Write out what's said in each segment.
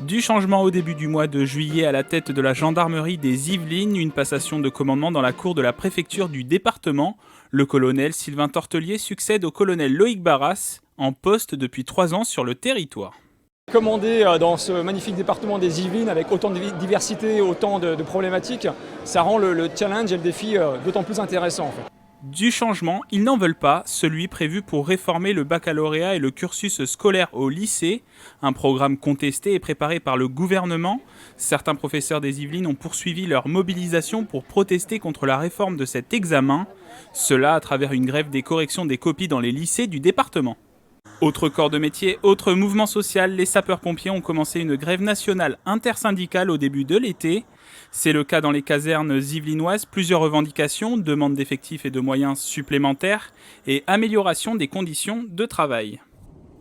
Du changement au début du mois de juillet à la tête de la gendarmerie des Yvelines, une passation de commandement dans la cour de la préfecture du département. Le colonel Sylvain Tortelier succède au colonel Loïc Barras, en poste depuis 3 ans sur le territoire. Commander dans ce magnifique département des Yvelines avec autant de diversité, autant de problématiques, ça rend le challenge et le défi d'autant plus intéressant en fait. Du changement, ils n'en veulent pas, celui prévu pour réformer le baccalauréat et le cursus scolaire au lycée, un programme contesté et préparé par le gouvernement. Certains professeurs des Yvelines ont poursuivi leur mobilisation pour protester contre la réforme de cet examen, cela à travers une grève des corrections des copies dans les lycées du département. Autre corps de métier, autre mouvement social, les sapeurs-pompiers ont commencé une grève nationale intersyndicale au début de l'été. C'est le cas dans les casernes yvelinoises, plusieurs revendications, demande d'effectifs et de moyens supplémentaires et amélioration des conditions de travail.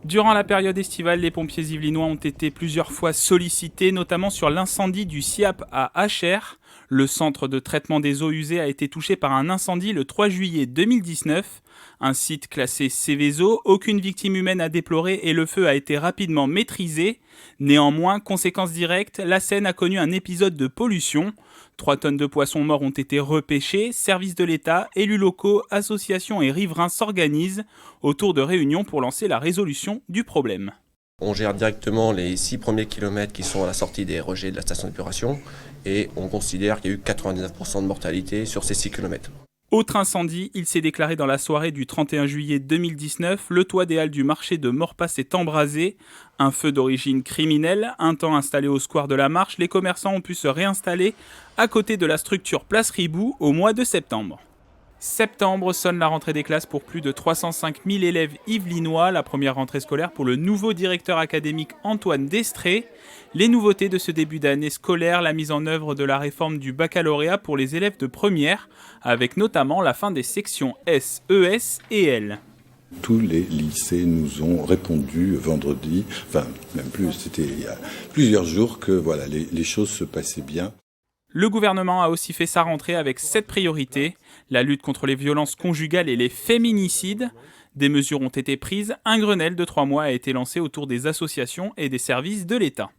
Durant la période estivale, les pompiers yvelinois ont été plusieurs fois sollicités, notamment sur l'incendie du SIAP à Achères. Le centre de traitement des eaux usées a été touché par un incendie le 3 juillet 2019. Un site classé Céveso, aucune victime humaine à déplorer et le feu a été rapidement maîtrisé. Néanmoins, conséquence directe, la Seine a connu un épisode de pollution. 3 tonnes de poissons morts ont été repêchés. Services de l'État, élus locaux, associations et riverains s'organisent autour de réunions pour lancer la résolution du problème. On gère directement les 6 premiers kilomètres qui sont à la sortie des rejets de la station d'épuration et on considère qu'il y a eu 99% de mortalité sur ces 6 kilomètres. Autre incendie, il s'est déclaré dans la soirée du 31 juillet 2019. Le toit des halles du marché de Morpas s'est embrasé. Un feu d'origine criminelle. Un temps installé au square de la Marche, les commerçants ont pu se réinstaller à côté de la structure Place Ribou au mois de septembre. Septembre sonne la rentrée des classes pour plus de 305 000 élèves yvelinois, la première rentrée scolaire pour le nouveau directeur académique Antoine Destré. Les nouveautés de ce début d'année scolaire, la mise en œuvre de la réforme du baccalauréat pour les élèves de première, avec notamment la fin des sections S, ES et L. Tous les lycées nous ont répondu vendredi, enfin même plus, c'était il y a plusieurs jours que voilà, les choses se passaient bien. Le gouvernement a aussi fait sa rentrée avec 7 priorités. La lutte contre les violences conjugales et les féminicides. Des mesures ont été prises. Un Grenelle de 3 mois a été lancé autour des associations et des services de l'État.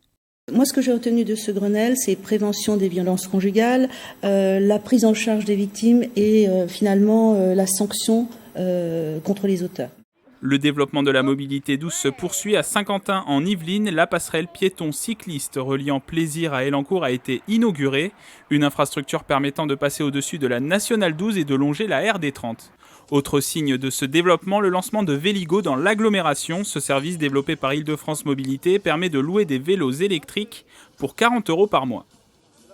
Moi, ce que j'ai retenu de ce Grenelle, c'est prévention des violences conjugales, la prise en charge des victimes et finalement la sanction contre les auteurs. Le développement de la mobilité douce se poursuit à Saint-Quentin en Yvelines. La passerelle piéton-cycliste reliant Plaisir à Elancourt a été inaugurée. Une infrastructure permettant de passer au-dessus de la Nationale 12 et de longer la RD 30. Autre signe de ce développement, le lancement de Véligo dans l'agglomération. Ce service développé par Île-de-France Mobilité permet de louer des vélos électriques pour 40 € par mois.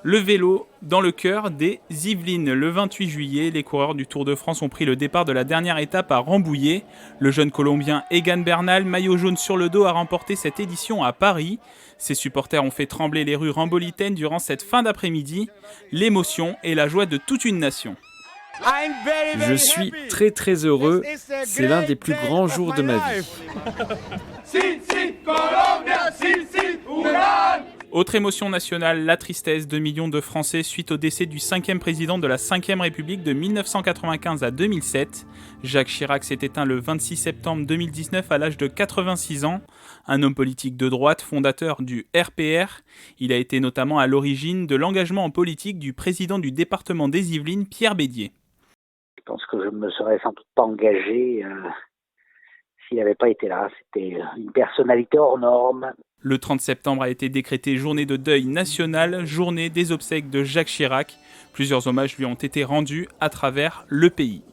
Le vélo dans le cœur des Yvelines. Le 28 juillet, les coureurs du Tour de France ont pris le départ de la dernière étape à Rambouillet. Le jeune Colombien Egan Bernal, maillot jaune sur le dos, a remporté cette édition à Paris. Ses supporters ont fait trembler les rues rambolitaines durant cette fin d'après-midi. L'émotion et la joie de toute une nation. Je suis très très heureux, c'est l'un des plus grands jours de ma vie. Autre émotion nationale, la tristesse de millions de Français suite au décès du 5e président de la 5e République de 1995 à 2007. Jacques Chirac s'est éteint le 26 septembre 2019 à l'âge de 86 ans. Un homme politique de droite, fondateur du RPR. Il a été notamment à l'origine de l'engagement en politique du président du département des Yvelines, Pierre Bédier. Je pense que je ne me serais sans doute pas engagé s'il n'avait pas été là. C'était une personnalité hors norme. Le 30 septembre a été décrété journée de deuil national, journée des obsèques de Jacques Chirac. Plusieurs hommages lui ont été rendus à travers le pays.